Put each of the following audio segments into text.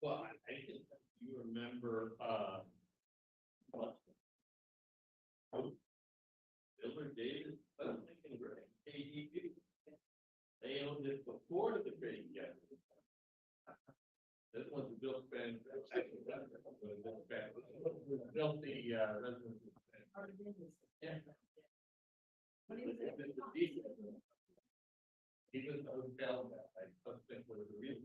Well, I think you remember, what? Miller Davis, Lincoln Gray, KDP. They owned it before the trade yet. This was built Ben. Built the residence. Yeah. Even the hotel that I think was the reason.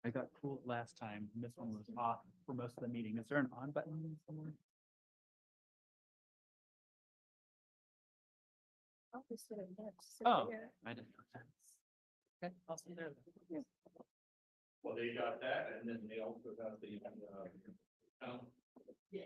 I got cooled last time. and This one was off for most of the meeting. Is there an on button somewhere? Oh, I didn't know that. Okay, I'll see there. Well, they got that, and then they also got the, Yeah.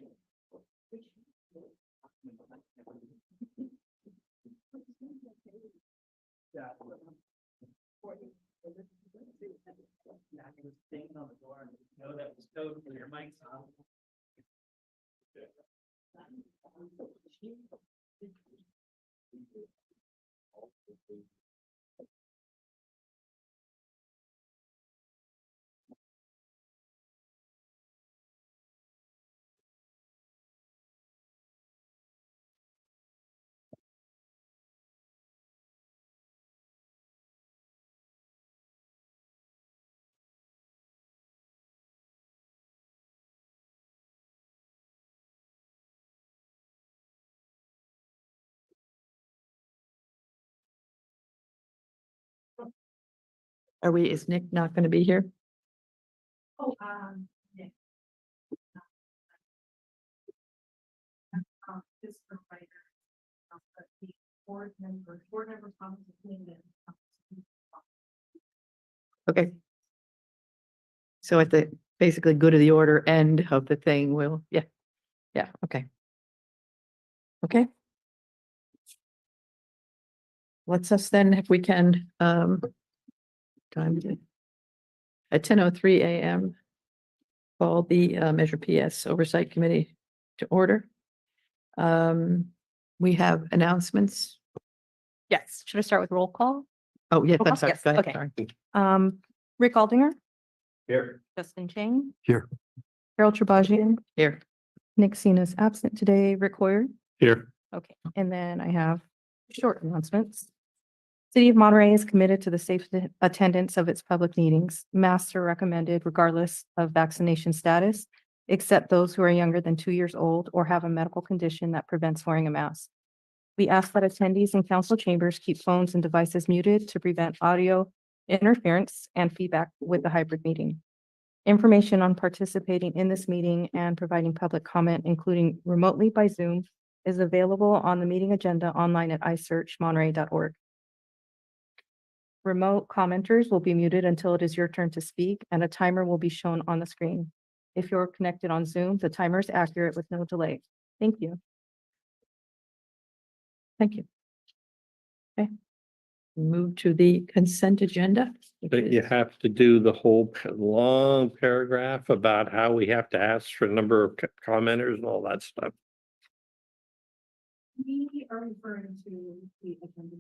Yeah, he was banging on the door and know that was code for your mic's on. Is Nick not going to be here? Oh, yeah. This provider. But the board members comments opinion. Okay. So at the basically good of the order end of the thing, will yeah. Okay. Okay. Let's us then, if we can, time to- at 10:03 a.m. Call the Measure PS Oversight Committee to order. We have announcements. Yes, should I start with roll call? Oh, yes, Roll I'm call? sorry. Yes, Go ahead, okay. sorry. Rick Aldinger, Here. Justin Chang. Here. Carol Trebajian, Here. Nick Sina's absent today, Rick Hoyer. Here. Okay, and then I have short announcements. City of Monterey is committed to the safe attendance of its public meetings. Masks are recommended regardless of vaccination status, except those who are younger than 2 years old or have a medical condition that prevents wearing a mask. We ask that attendees in council chambers keep phones and devices muted to prevent audio interference and feedback with the hybrid meeting. Information on participating in this meeting and providing public comment, including remotely by Zoom, is available on the meeting agenda online at isearchmonterey.org. Remote commenters will be muted until it is your turn to speak, and a timer will be shown on the screen. If you're connected on Zoom, the timer is accurate with no delay. Thank you. Thank you. Okay. Move to the consent agenda. But you have to do the whole long paragraph about how we have to ask for a number of commenters and all that stuff. We are referring to the agenda,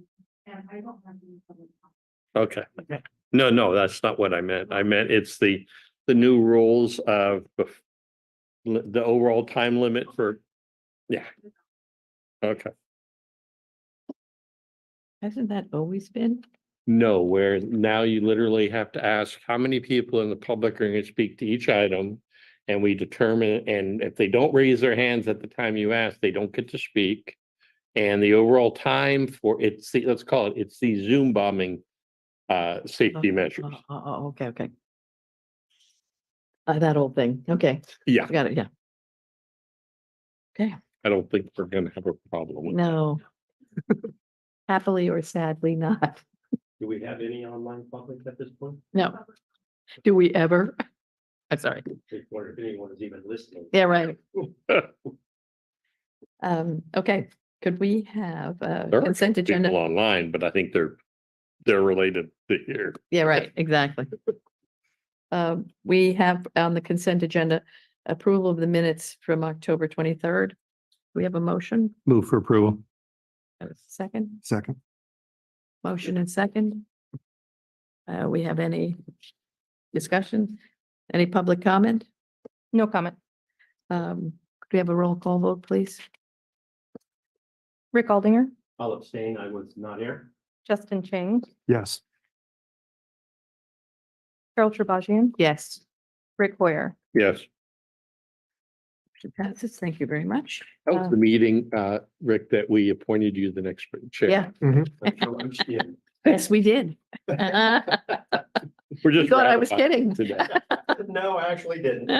and I don't have any public comment. Okay. No, that's not what I meant. I meant it's the new rules of the overall time limit for, yeah. Okay. Hasn't that always been? No, where now you literally have to ask how many people in the public are going to speak to each item. And we determine, and if they don't raise their hands at the time you ask, they don't get to speak. And the overall time for it's let's call it, it's the Zoom bombing safety measures. Okay. That old thing. Okay, Yeah, got it. Yeah. Okay, I don't think we're gonna have a problem with that. no. Happily or sadly not. Do we have any online public at this point? No. Do we ever? I'm sorry. If anyone is even listening. Yeah, right. Okay, could we have a There are consent people agenda? online, but I think they're related to here. Yeah, right, exactly. We have on the consent agenda approval of the minutes from October 23rd. We have a motion, Move for approval. a second, Second. motion and second. We have any discussion? Any public comment? No comment. Could we have a roll call vote, please? Rick Aldinger, I'll abstain. I was not here. Justin Chang, Yes. Carol Tribajian, Yes. Rick Hoyer. Yes. Motion passes. Thank you very much. That was the meeting, Rick, that we appointed you the next chair. Yeah, Yeah. yes, we did. We're You just. thought I was ratifying kidding. today. No, I actually didn't.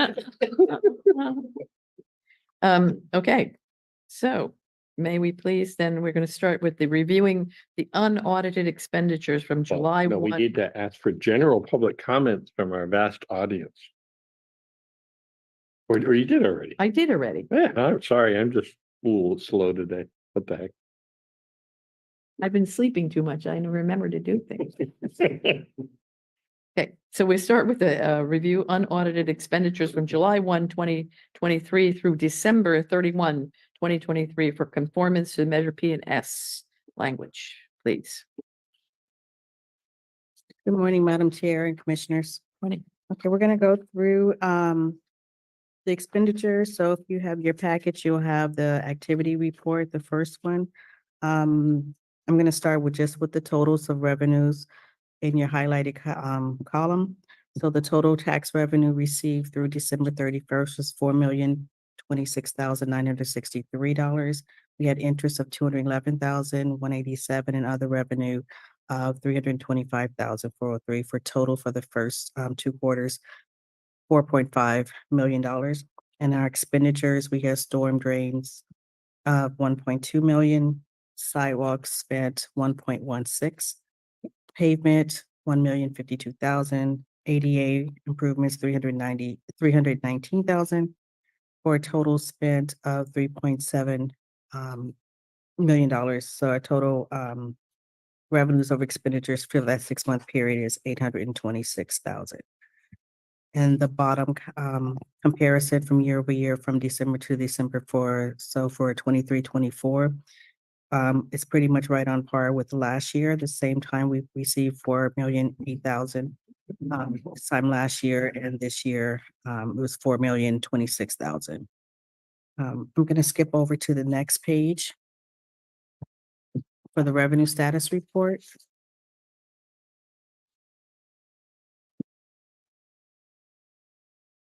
Okay, so may we please, then we're going to start with the reviewing the unaudited expenditures from July No, we 1. need to ask for general public comments from our vast audience. Or you did already. I did already. Yeah, I'm sorry, I'm just a little slow today. What the I've been sleeping too much. I don't remember to do things. heck? Okay, so we start with the review unaudited expenditures from July 1, 2023 through December 31, 2023 for conformance to Measure P and S language, please. Good morning, Madam Chair and Commissioners. Morning. Okay, we're gonna go through the expenditures. So if you have your package, you'll have the activity report, the first one. I'm gonna start with the totals of revenues in your highlighted column. So the total tax revenue received through December 31st was $4,026,963. We had interest of $211,187 and other revenue of $325,403 for total for the first two quarters, $4.5 million. And our expenditures, we have storm drains of $1.2 million, sidewalks spent $1.16, pavement $1,052,000, ADA improvements $319,000 for a total spent of $3.7 million. So our total revenues over expenditures for that 6-month period is $826,000. And the bottom comparison from year over year from December to December for 23-24, it's pretty much right on par with last year. The same time we received $4,008,000 this time last year, and this year it was $4,026,000. I'm going to skip over to the next page for the revenue status report.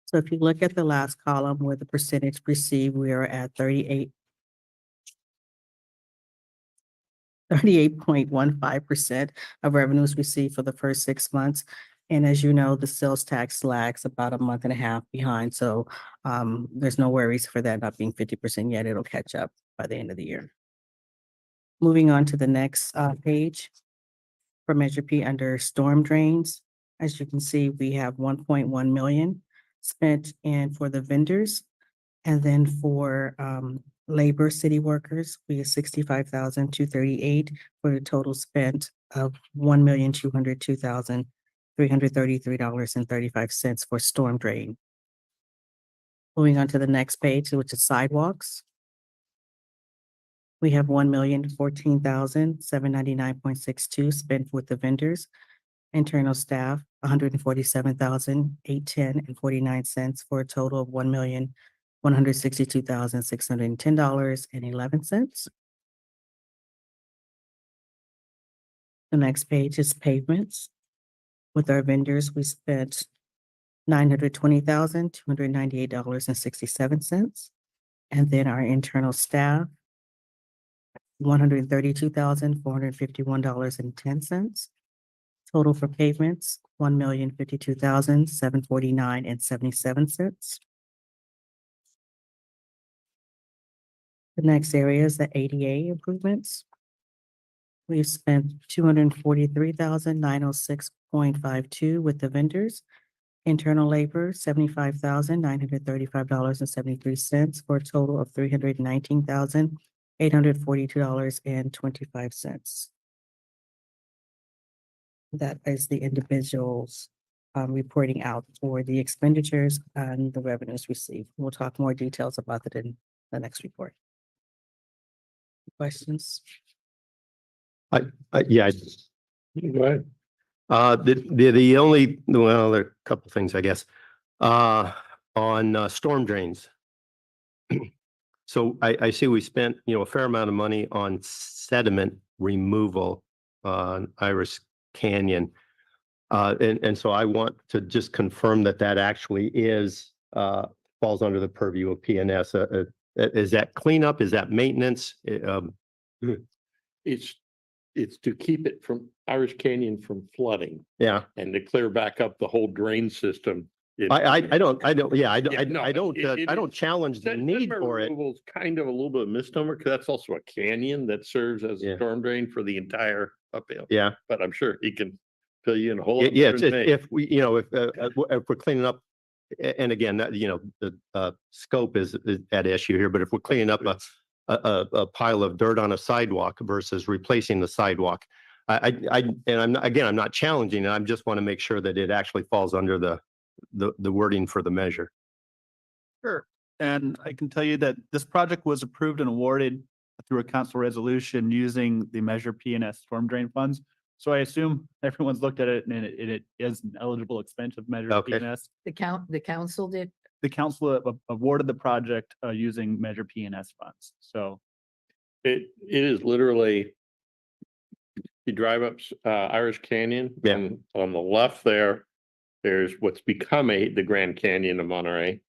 So if you look at the last column where the percentage received, we are at 38.15% of revenues received for the first 6 months. And as you know, the sales tax lags about a month and a half behind. So there's no worries for that not being 50% yet. It'll catch up by the end of the year. Moving on to the next page for Measure P under storm drains. As you can see, we have 1.1 million spent in for the vendors. And then for labor city workers, we have 65,238 for a total spent of $1,202,333.35 for storm drain. Moving on to the next page, which is sidewalks. We have $1,014,799.62 spent with the vendors. Internal staff, $147,810.49 for a total of $1,162,610.11. The next page is pavements. With our vendors, we spent $920,298.67. And then our internal staff, $132,451.10. Total for pavements, $1,052,749.77. The next area is the ADA improvements. We've spent $243,906.52 with the vendors. Internal labor, $75,935.73 for a total of $319,842.25. That is the individuals reporting out for the expenditures and the revenues received. We'll talk more details about that in the next report. Questions? Yeah, Go ahead. The only, well, there are a couple things, I guess. On storm drains. So I see we spent, a fair amount of money on sediment removal on Iris Canyon. And so I want to just confirm that that actually is, falls under the purview of PNS. Is that cleanup? Is that maintenance? It's to keep it from Irish Canyon from flooding Yeah, and to clear back up the whole drain system. I don't, yeah, Yeah, no, I don't, it I don't is- challenge the Sediment need for it. removal is kind of a little bit of a misnomer because that's also a canyon that serves as Yeah. a storm drain for the entire uphill. Yeah. But I'm sure he can fill you in a whole. Yeah, if we, if we're cleaning up, and again, that, the scope is at issue here, but if we're cleaning up a pile of dirt on a sidewalk versus replacing the sidewalk, I'm not challenging it. I just want to make sure that it actually falls under the wording for the measure. Sure. And I can tell you that this project was approved and awarded through a council resolution using the Measure PNS storm drain funds. So I assume everyone's looked at it and it is an eligible expense of Measure Okay. PNS. The council did, The council awarded the project using Measure PNS funds. So It is literally. You drive up Irish Canyon. Yeah. And on the left there's what's become the Grand Canyon of Monterey.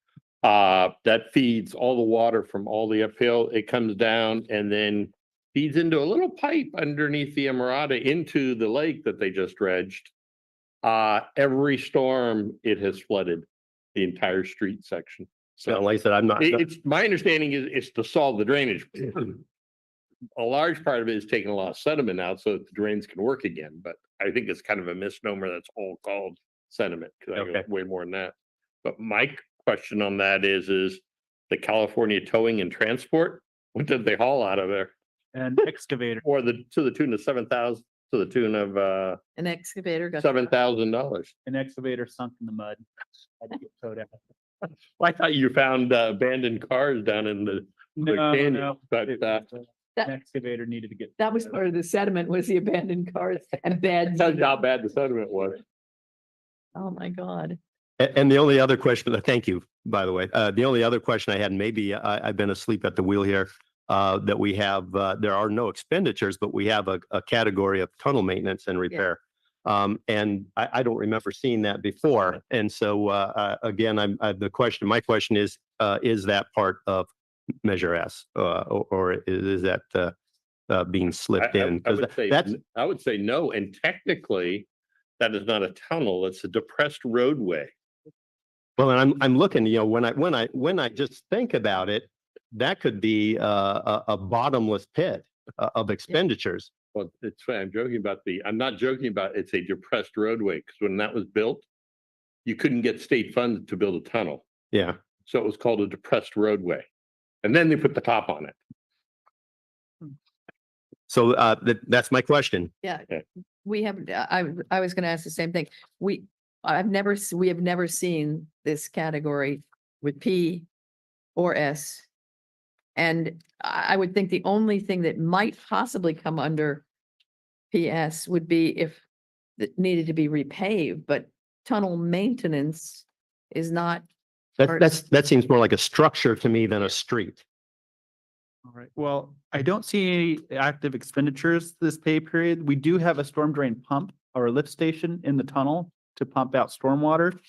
That feeds all the water from all the uphill. It comes down and then feeds into a little pipe underneath the Emerada into the lake that they just dredged. Every storm, it has flooded the entire street section. So So like I said, I'm not, it's my understanding is it's to solve the drainage. A large part of it is taking a lot of sediment out so that the drains can work again, but I think it's kind of a misnomer that's all called sediment, because I Okay. know way more than that. But my question on that is the California Towing and Transport, what did they haul out of there? an excavator. Or to the tune of 7,000, to the tune of an excavator got. $7,000. An excavator sunk in the mud. Had to get towed out. Well, I thought you found abandoned cars down in the No, canyon, no. but It was, That- An excavator needed to get. That was part of the sediment, was the abandoned cars and beds. tells you how bad the sediment was. Oh, my God. and the only other question, thank you, by the way, the only other question I had, maybe I've been asleep at the wheel here, that we have, there are no expenditures, but we have a category of tunnel maintenance and repair. And I don't remember seeing that before. And so, again, my question is that part of Measure S, or is that, being slipped in? I 'Cause would say, that's, I would say no, and technically, that is not a tunnel, it's a depressed roadway. well, and I'm looking, when I just think about it, that could be a bottomless pit of expenditures. Well, it's fine, I'm not joking about, it's a depressed roadway, because when that was built, you couldn't get state funds to build a tunnel, Yeah. so it was called a depressed roadway. And then they put the top on it. So, that's my question. Yeah, Okay. we have, I was gonna ask the same thing. We have never seen this category with P or S. And I would think the only thing that might possibly come under PS would be if it needed to be repaved, but tunnel maintenance is not. That seems more like a structure to me than a street. All right. Well, I don't see any active expenditures this pay period. We do have a storm drain pump or a lift station in the tunnel to pump out stormwater.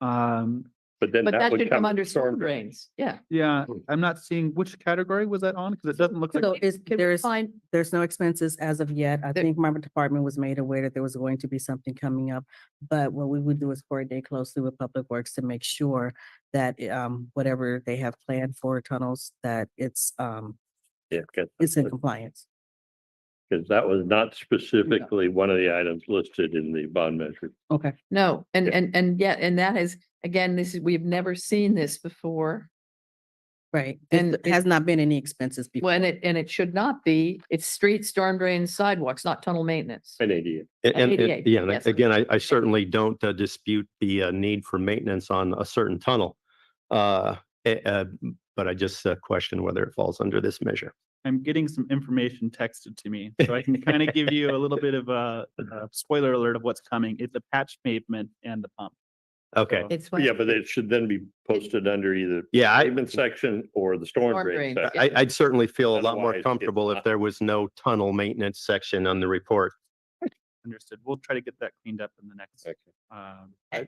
But then But that would should come under storm storm drains. Yeah. Yeah, I'm not seeing which category was that on because it doesn't look like. So Can we there's find, no expenses as of yet. I There- think my department was made aware that there was going to be something coming up. But what we would do is coordinate closely with Public Works to make sure that whatever they have planned for tunnels, that it's Yeah, it's in compliance. because that was not specifically one of the items listed in the bond measure. Okay. no, Yeah. and that is, again, we've never seen this before. Right. And It has not been any expenses before. When it should not be, it's street, storm drains, sidewalks, not tunnel maintenance. An idiot. And, 88, yeah, and yes. again, I certainly don't dispute the need for maintenance on a certain tunnel. But I just question whether it falls under this measure. I'm getting some information texted to me, so I can kind of give you a little bit of a spoiler alert of what's coming. It's a patch pavement and the pump. Okay. So- It's what? Yeah, but it should then be posted under either Yeah, pavement section or the storm Storm drain drain, section. yeah. I'd certainly feel a That's lot why more it's comfortable if not- there was no tunnel maintenance section on the report. Understood. We'll try to get that cleaned up in the next. Okay.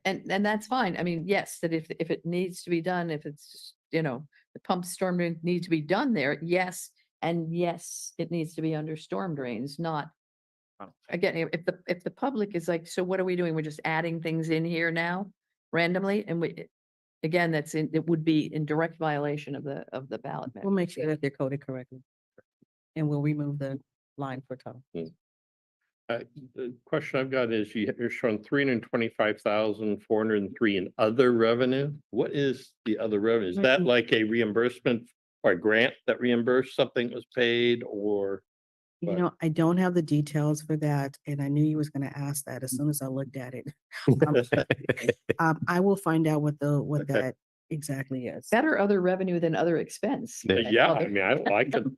And that's fine. I mean, yes, that if it needs to be done, if it's, you know, the pump storm drain needs to be done there, yes. And yes, it needs to be under storm drains, not. Again, if the public is like, so what are we doing? We're just adding things in here now randomly and again, it would be in direct violation of the ballot. We'll make sure that they're coded correctly. And we'll remove the line for tunnel. The question I've got is you're showing 325,403 in other revenue. What is the other revenue? Is that like a reimbursement or a grant that reimbursed something that was paid or? You Right. know, I don't have the details for that, and I knew you was gonna ask that as soon as I looked at it. I will find out what Okay. that exactly is. Better other revenue than other expense. Yeah, I mean,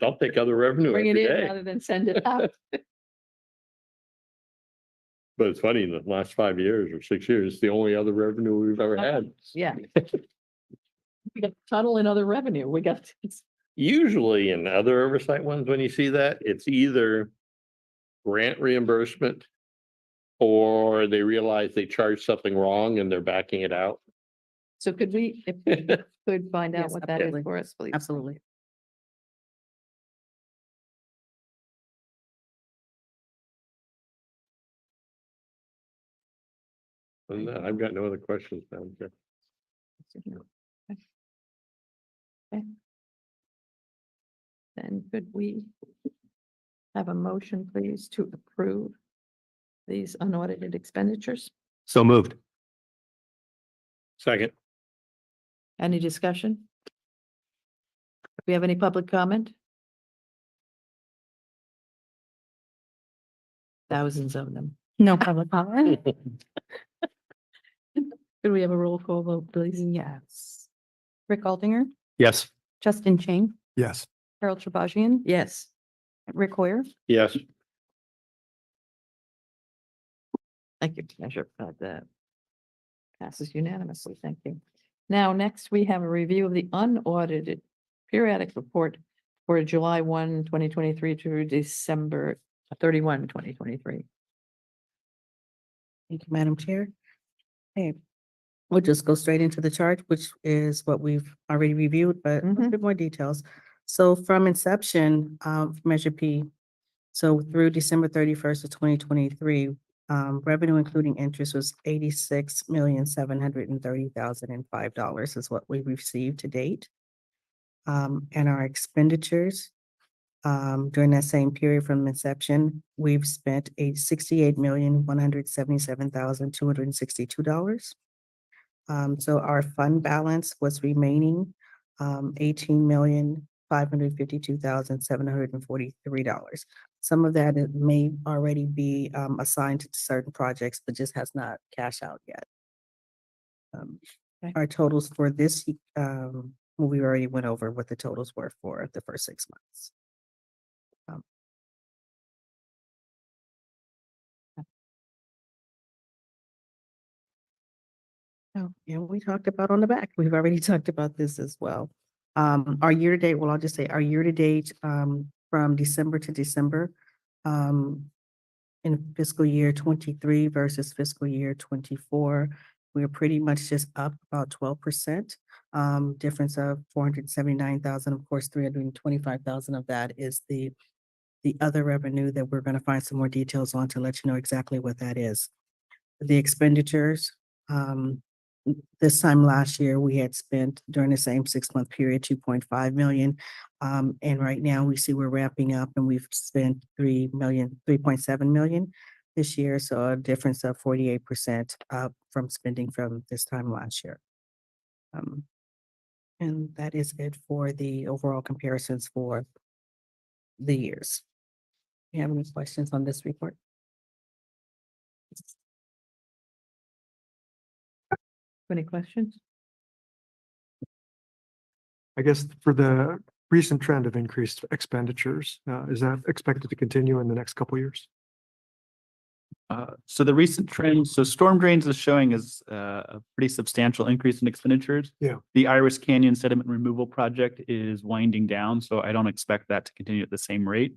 I'll take other revenue Bring it every in day. rather than send it out. But it's funny, in the last 5 years or 6 years, it's the only other revenue we've ever had. Yeah. We got tunnel and other revenue. We got, Usually in other oversight ones, when you see that, it's either grant reimbursement or they realize they charged something wrong and they're backing it out. so could we, if we could find out Yes, what that is absolutely. for us, please? Absolutely. And I've got no other questions down here. Okay. Then could we have a motion, please, to approve these unaudited expenditures? So moved. Second, Any discussion? Do we have any public comment? Thousands of them. No public comment? Could we have a roll call vote, please? Yes. Rick Aldinger, Yes. Justin Chang, Yes. Carol Trabajian, Yes. Rick Hoyer. yes, Thank you, Measure, that passes unanimously. Thank you. Now, next, we have a review of the unaudited periodic report for July 1, 2023 to December 31, 2023. Thank you, Madam Chair. Okay, we'll just go straight into the chart, which is what we've already reviewed, but a Mhm. bit more details. So from inception of Measure P, so through December 31st of 2023, revenue including interest was $86,730,005 is what we received to date. And our expenditures during that same period from inception, we've spent $68,177,262. So our fund balance was remaining $18,552,743. Some of that it may already be assigned to certain projects, but just has not cashed out yet. Okay. Our totals for this, well, we already went over what the totals were for the first 6 months. Oh, yeah, we talked about on the back. We've already talked about this as well. Our year-to-date, well, I'll just say our year-to-date, from December to December, in fiscal year 23 versus fiscal year 24, we're pretty much just up about 12%. Difference of 479,000, of course, 325,000 of that is the other revenue that we're going to find some more details on to let you know exactly what that is. The expenditures, this time last year, we had spent during the same 6-month period, 2.5 million. And right now we see we're wrapping up and we've spent 3.7 million this year. So a difference of 48% from spending from this time last year. And that is it for the overall comparisons for the years. You have any questions on this report? Any questions? I guess for the recent trend of increased expenditures. Is that expected to continue in the next couple of years? So the recent trend, so storm drains is showing as a pretty substantial increase in expenditures. Yeah. The Iris Canyon sediment removal project is winding down, so I don't expect that to continue at the same rate.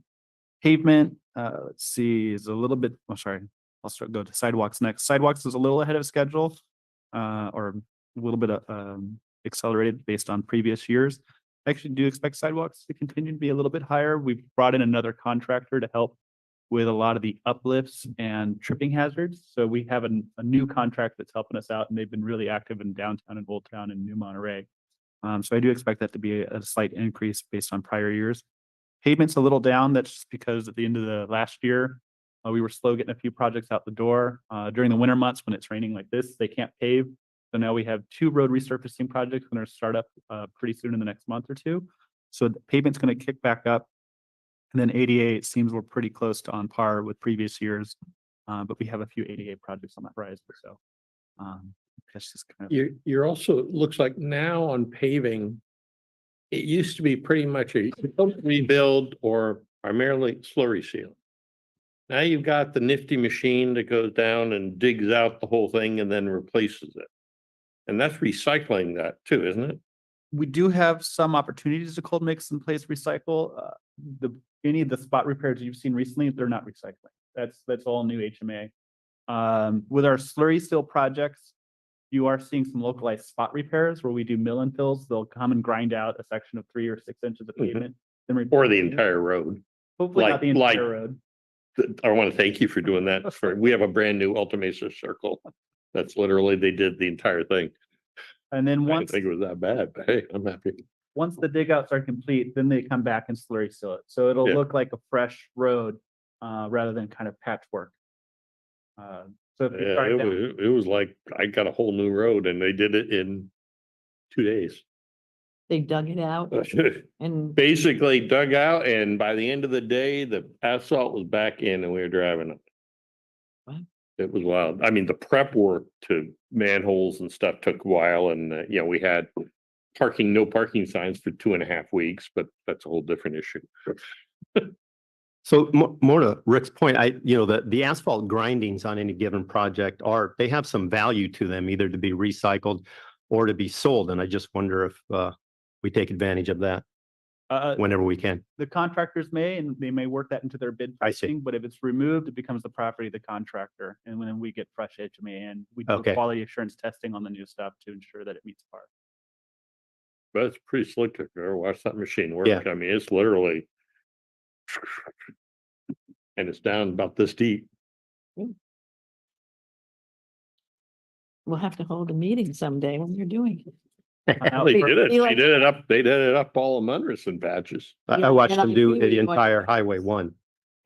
Pavement, let's see, is a little bit, oh, sorry, go to sidewalks next. Sidewalks is a little ahead of schedule, or a little bit accelerated based on previous years. I actually do expect sidewalks to continue to be a little bit higher. We've brought in another contractor to help with a lot of the uplifts and tripping hazards. So we have a new contract that's helping us out, and they've been really active in downtown and Old Town and New Monterey. So I do expect that to be a slight increase based on prior years. Pavement's a little down. That's just because at the end of the last year, we were slow getting a few projects out the door. During the winter months when it's raining like this, they can't pave. So now we have 2 road resurfacing projects going to start up pretty soon in the next month or two. So the pavement's going to kick back up. And then ADA, it seems we're pretty close to on par with previous years. But we have a few ADA projects on the horizon. So that's just kind of. You're also, it looks like now on paving, it used to be pretty much a rebuild or primarily slurry seal. Now you've got the nifty machine that goes down and digs out the whole thing and then replaces it. And that's recycling that too, isn't it? We do have some opportunities to cold mix and place recycle. Any of the spot repairs you've seen recently, they're not recycling. That's all new HMA. With our slurry seal projects, you are seeing some localized spot repairs where we do mill and fills. They'll come and grind out a section of 3 or 6 inches of pavement. Or the entire road. Hopefully not the like- entire road. I want to thank you for doing that. We have a brand new Alta Mesa Circle. That's literally, they did the entire thing. And then I didn't once think it was that bad, but hey, I'm happy. the dig outs are complete, then they come back and slurry seal it. So it'll Yeah. look like a fresh road rather than kind of patchwork. So if you Yeah, start down, it was like, I got a whole new road and they did it in 2 days. They dug it out and Basically dug out, and by the end of the day, the asphalt was back in and we were driving it. Wow. It was wild. I mean, the prep work to manholes and stuff took a while, and we had no parking signs for 2.5 weeks, but that's a whole different issue. So more to Rick's point, the asphalt grindings on any given project they have some value to them, either to be recycled or to be sold. And I just wonder if we take advantage of that whenever we can. the contractors may, and they may work that into their bid I see. pricing, but if it's removed, it becomes the property of the contractor. And when we get fresh HMA in, we do Okay. quality assurance testing on the new stuff to ensure that it meets par. But it's pretty slick to go watch that machine work. Yeah. I mean, it's literally. And it's down about this deep. we'll have to hold a meeting someday when you're doing it. They did it. Be They like- did it up. They did it up all of Munderson patches. Yeah, I watched and I them do agree with the you on- entire Highway 1.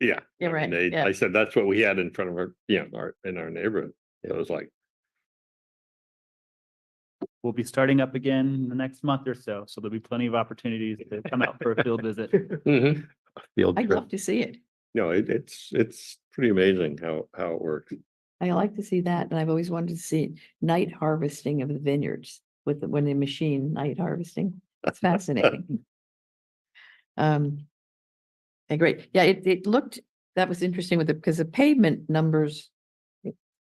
Yeah. You're I mean, right, yeah. I said that's what we had in front of in our neighborhood. It was like, We'll be starting up again in the next month or so. So there'll be plenty of opportunities to come out for a field visit. mhm. Field I'd trip. love to see it. No, it's pretty amazing how it works. I like to see that, and I've always wanted to see night harvesting of the vineyards when the machine night harvesting. It's fascinating. Okay, great. Yeah, it looked, that was interesting because the pavement numbers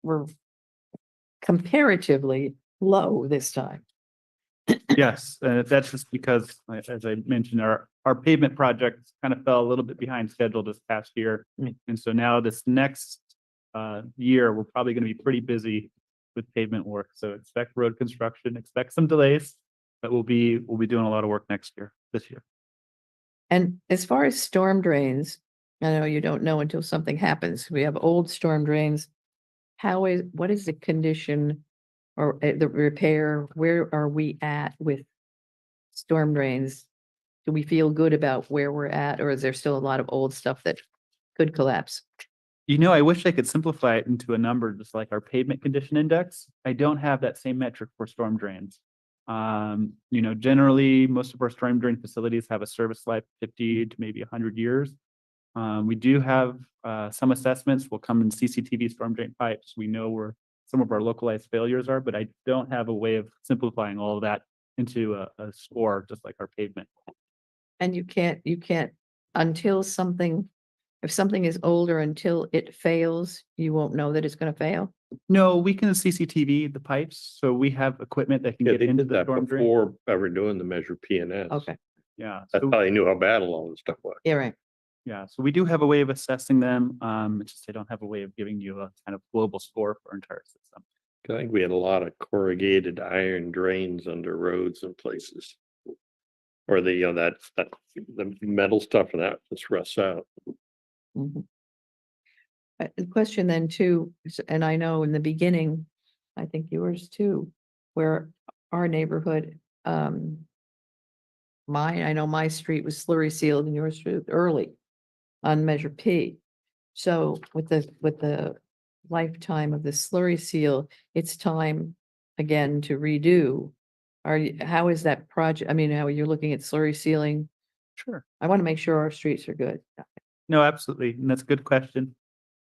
were comparatively low this time. Yes, that's just because, as I mentioned, our pavement projects kind of fell a little bit behind schedule this past year. Mm. And so now this next year, we're probably going to be pretty busy with pavement work. So expect road construction, expect some delays, but we'll be doing a lot of work this year. And as far as storm drains, I know you don't know until something happens. We have old storm drains. What is the condition or the repair? Where are we at with storm drains? Do we feel good about where we're at, or is there still a lot of old stuff that could collapse? I wish I could simplify it into a number, just like our pavement condition index. I don't have that same metric for storm drains. Generally, most of our storm drain facilities have a service life 50 to maybe 100 years. We do have some assessments. We'll come in CCTV storm drain pipes. We know where some of our localized failures are, but I don't have a way of simplifying all of that into a score, just like our pavement. And you can't, until something, if something is older, until it fails, you won't know that it's gonna fail? No, we can CCTV the pipes, so we have equipment that can Yeah, get they into did the that storm drain. before ever doing the Measure PNS. Okay, Yeah, That's so, how they knew how bad all this stuff was. yeah, right. yeah, so we do have a way of assessing them. It's just I don't have a way of giving you a kind of global score for our entire system. I think we had a lot of corrugated iron drains under roads and places. Or the, the metal stuff and that just rusts out. Mhm. The question then too, and I know in the beginning, I think yours too, where our neighborhood, I know my street was slurry sealed and yours was early on Measure P. So with the lifetime of the slurry seal, it's time again to redo. How is that project? I mean, how you're looking at slurry sealing? Sure. I want to make sure our streets are good. No, absolutely. And that's a good question.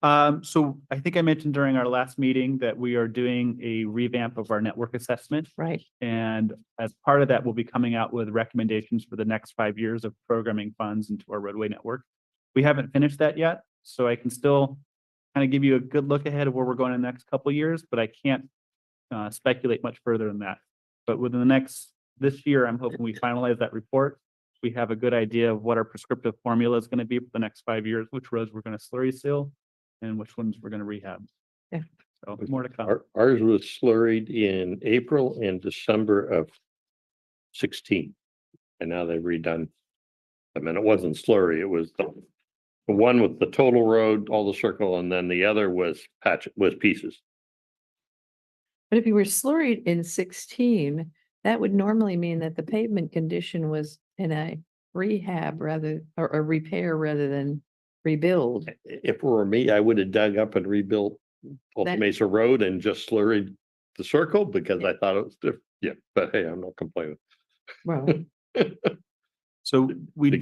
So I think I mentioned during our last meeting that we are doing a revamp of our network assessment. Right, And as part of that, we'll be coming out with recommendations for the next 5 years of programming funds into our roadway network. We haven't finished that yet, so I can still kind of give you a good look ahead of where we're going in the next couple of years, but I can't speculate much further than that. But within this year, I'm hoping we finalize that report. We have a good idea of what our prescriptive formula is going to be for the next 5 years, which roads we're going to slurry seal and which ones we're going to rehab. Yeah. So more to come. Ours was slurried in April and December of 16. And now they've redone. I mean, it wasn't slurry, it was the one with the total road, all the circle, and then the other was pieces. but if you were slurried in 16, that would normally mean that the pavement condition was in a rehab or a repair rather than rebuild. If it were me, I would have dug up and rebuilt Alta That- Mesa Road and just slurried the circle because I thought it was different. Yeah, but hey, I'm not complaining. Well, So we do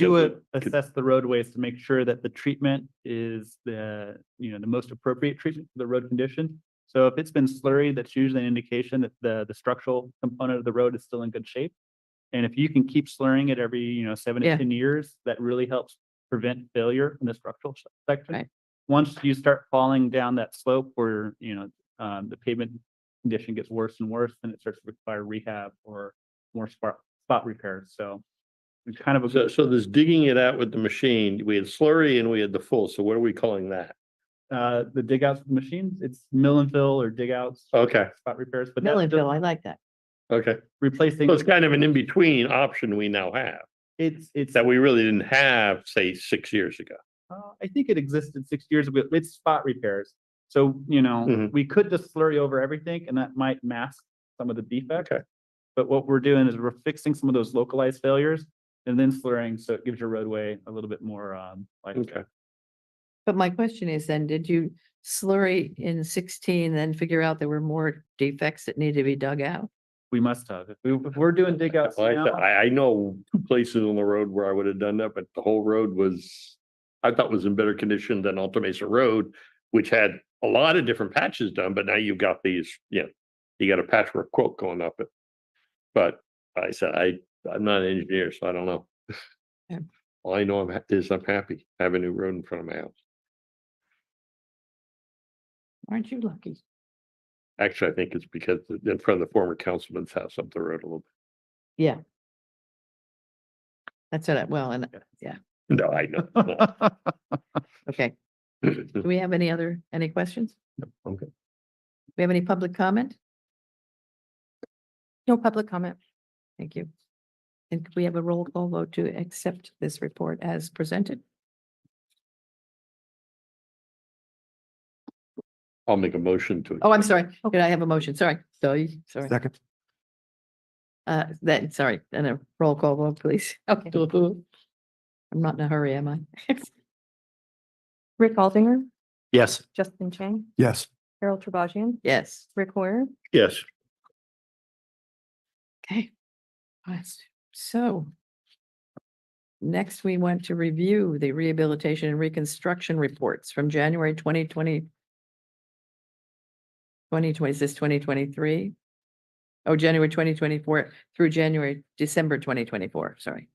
Because assess the roadways to make sure that the treatment is the most appropriate treatment for the road condition. So if it's been slurry, that's usually an indication that the structural component of the road is still in good shape. And if you can keep slurring it every, 7 Yeah. to 10 years, that really helps prevent failure in the structural section. Right. Once you start falling down that slope where, the pavement condition gets worse and worse, then it starts to require rehab or more spot repairs. So it's kind of a So there's digging it out with the machine. We had slurry and we had the full. So what are we calling that? the dig outs with machines, it's mill and fill or dig outs, Okay, spot repairs, but mill that's and just fill, I like that. okay. replacing, So it's kind of an in-between option we now have it's, that we really didn't have, say, 6 years ago. I think it existed 6 years ago, it's spot repairs. So, Mhm. we could just slurry over everything and that might mask some of the defects. Okay. But what we're doing is we're fixing some of those localized failures and then slurring, so it gives your roadway a little bit more, life. Okay. But my question is then, did you slurry in 16, then figure out there were more defects that need to be dug out? We must have, if we're doing dig outs Like I said, now, I know 2 places on the road where I would have done that, but the whole road was, I thought was in better condition than Alta Mesa Road, which had a lot of different patches done, but now you've got these, you got a patchwork quilt going up it. But I said, I'm not an engineer, so I don't know. Yeah. All I know I'm happy. I have a new road in front of my house. Aren't you lucky? Actually, I think it's because in front of the former councilman's house up the road a little Yeah. That's and yeah, bit. No, I know. okay. Do we have any questions? Okay. We have any public comment? No public comment. Thank you. And could we have a roll call vote to accept this report as presented? I'll make a motion to. Oh, I'm sorry. Did I have a motion? Sorry. Sorry. Second. Sorry, and a roll call vote, please. Okay. I'm not in a hurry, am I? Rick Aldinger, Yes. Justin Chang, Yes. Harold Trabajian, Yes. Rick Hoyer. Yes. Okay. Alright, so. Next, we want to review the rehabilitation and reconstruction reports from January 2020. 2020, is this 2023? Oh, January 2024 through December 2024, sorry.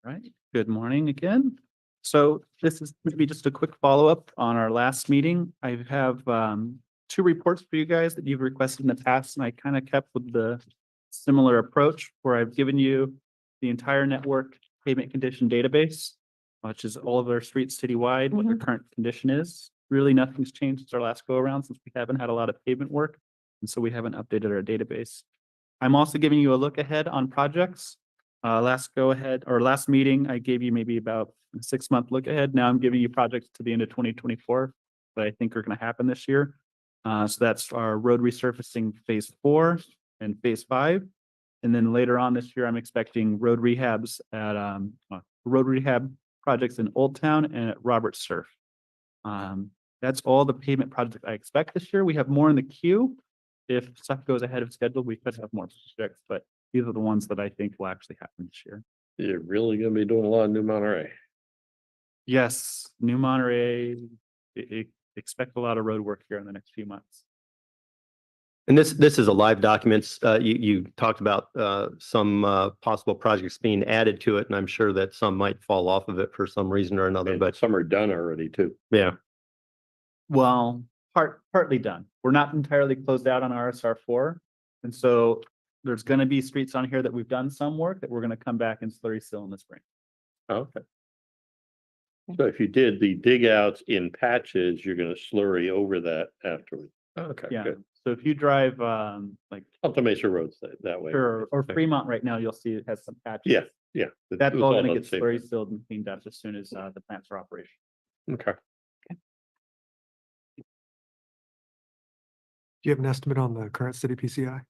Right, good morning again. So this is maybe just a quick follow-up on our last meeting. I have two reports for you guys that you've requested in the past, and I kind of kept with the similar approach where I've given you the entire network pavement condition database, which is all of our streets citywide, what their current condition is. Really, nothing's changed since our last go around, since we haven't had a lot of pavement work, and so we haven't updated our database. I'm also giving you a look ahead on projects. Last go ahead or last meeting, I gave you maybe about a 6-month look ahead. Now I'm giving you projects to the end of 2024 that I think are going to happen this year. So that's our road resurfacing phase 4 and phase 5. And then later on this year, I'm expecting road rehabs at road rehab projects in Old Town and at Roberts Surf. That's all the pavement projects I expect this year. We have more in the queue. If stuff goes ahead of schedule, we could have more projects, but these are the ones that I think will actually happen this year. You're really gonna be doing a lot of new Monterey. Yes, New Monterey, expect a lot of road work here in the next few months. And this is a live documents. You talked about some possible projects being added to it, and I'm sure that some might fall off of it for some reason or another, And but some are done already too. yeah. Well, partly done. We're not entirely closed out on RSR 4. And so there's going to be streets on here that we've done some work that we're going to come back and slurry seal in the spring. Okay. So if you did the dig outs in patches, you're gonna slurry over that afterwards. Okay, Yeah. good. So if you drive like Alta Mesa Roads that way. or Fremont right now, you'll see it has some patches. Yeah, yeah. That's It was all going to done get the same slurry time. sealed and cleaned up as soon as the plants are operational. Okay. Do you have an estimate on the current city PCI?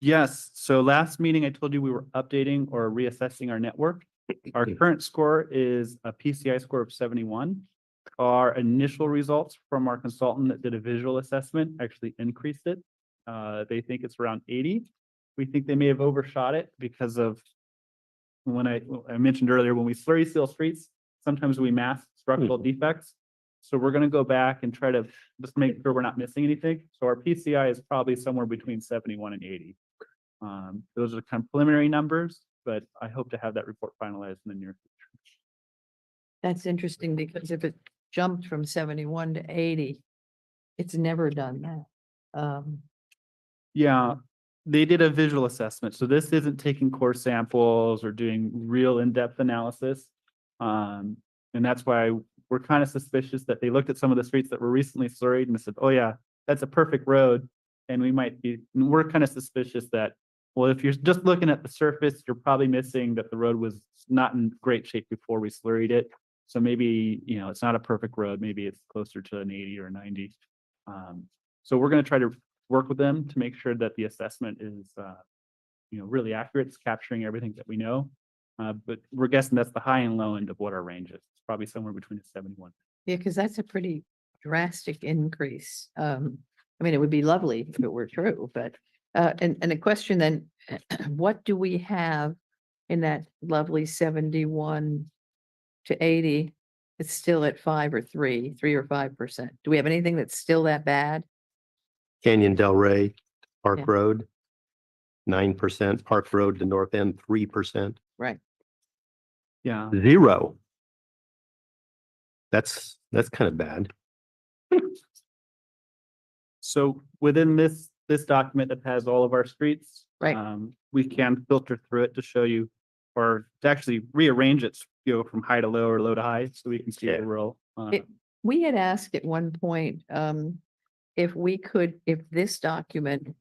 Yes, so last meeting I told you we were updating or reassessing our network. Our current score is a PCI score of 71. Our initial results from our consultant that did a visual assessment actually increased it. They think it's around 80. We think they may have overshot it because of when I mentioned earlier, when we slurry seal streets, sometimes we mask structural defects. So we're going to go back and try to just make sure we're not missing anything. So our PCI is probably somewhere between 71 and 80. Those are kind of preliminary numbers, but I hope to have that report finalized in the near future. That's interesting because if it jumped from 71 to 80, it's never done that. Yeah, they did a visual assessment. So this isn't taking core samples or doing real in-depth analysis. And that's why we're kind of suspicious that they looked at some of the streets that were recently slurried and said, oh yeah, that's a perfect road. And we're kind of suspicious that, well, if you're just looking at the surface, you're probably missing that the road was not in great shape before we slurried it. So maybe, it's not a perfect road. Maybe it's closer to an 80 or 90. So we're going to try to work with them to make sure that the assessment is, really accurate. It's capturing everything that we know. But we're guessing that's the high and low end of what our range is. It's probably somewhere between 71. Yeah, because that's a pretty drastic increase. It would be lovely if it were true, but, and a question then, what do we have in that lovely 71 to 80? It's still at 3 or 5%. Do we have anything that's still that bad? Canyon Del Rey, Park Yeah. Road, 9%, Park Road to North End, 3%, Right. Yeah. 0. That's kind of bad. So within this document that has all of our streets, Right. We can filter through it to show you, or to actually rearrange it, from high to low or low to high, so we can see Yeah. the real. We had asked at one point, if this document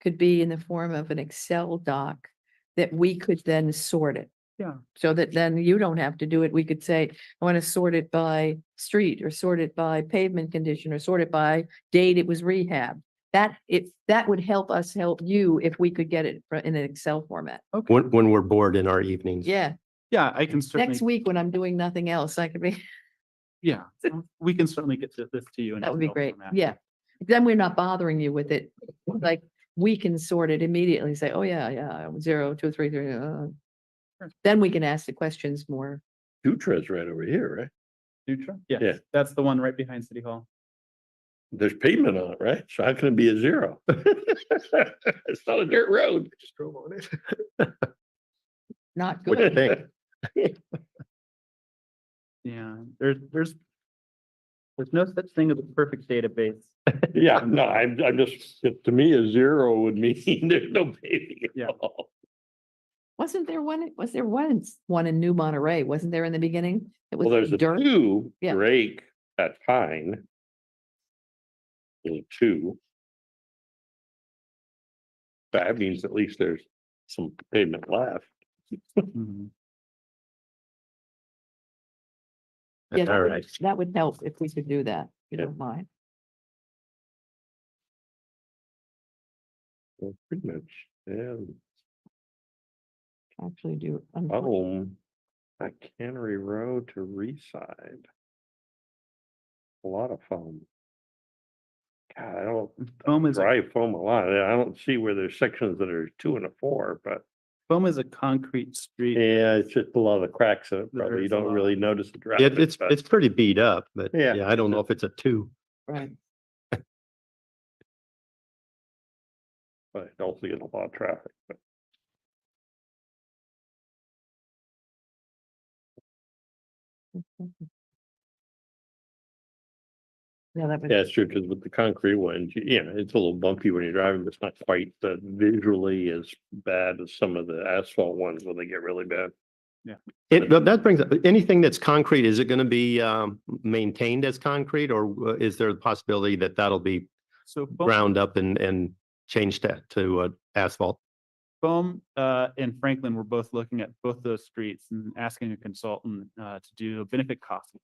could be in the form of an Excel doc that we could then sort it. Yeah. So that then you don't have to do it. We could say, I want to sort it by street or sort it by pavement condition or sort it by date it was rehab. That would help us help you if we could get it in an Excel format. When we're bored in our evenings. Yeah. Yeah, I can certainly. Next week when I'm doing nothing else, I could be, Yeah, we can certainly get this to you. in that would be Excel great. format. Yeah. Then we're not bothering you with it. Like we can sort it immediately, say, oh yeah, 0, 2, 3, 3. Then we can ask the questions more. Dutra's right over here, right? Dutra? Yes, Yeah. that's the one right behind City Hall. There's pavement on it, right? So how can it be a 0? It's not a dirt road. Just drove on it. Not What do you good. think? Yeah, there's no such thing as a perfect database. Yeah, no, I'm just, to me, a zero would mean there's no paving Yeah. at all. Wasn't there one, was there once one in New Monterey? Wasn't there in the beginning? It was Well, there's a dirt. two, Yeah. Drake at Pine. There's a two. That means at least there's some pavement left. Mhm. Yeah, All right. that would help if we could do that, if you Yeah. don't mind. Well, pretty much, yeah. Actually do. Home, at Cannery Road to Reside. A lot of foam. God, I don't Foam is, drive foam a lot. I don't see where there's sections that are 2 and a 4, but foam is a concrete street. yeah, it's just a lot of cracks in it. Probably you There's a don't lot. really notice the Yeah, traffic. it's, but- it's pretty beat up, but Yeah. yeah, I don't know if it's a two. Right. But I also get a lot of traffic. But Yeah, that would. yeah, it's true, because with the concrete ones, it's a little bumpy when you're driving, but it's not quite visually as bad as some of the asphalt ones when they get really bad. But that brings up, anything that's concrete, is it going to be maintained as concrete, or is there a possibility that that'll be So ground up and changed to asphalt? Foam and Franklin were both looking at both those streets and asking a consultant to do a benefit cost.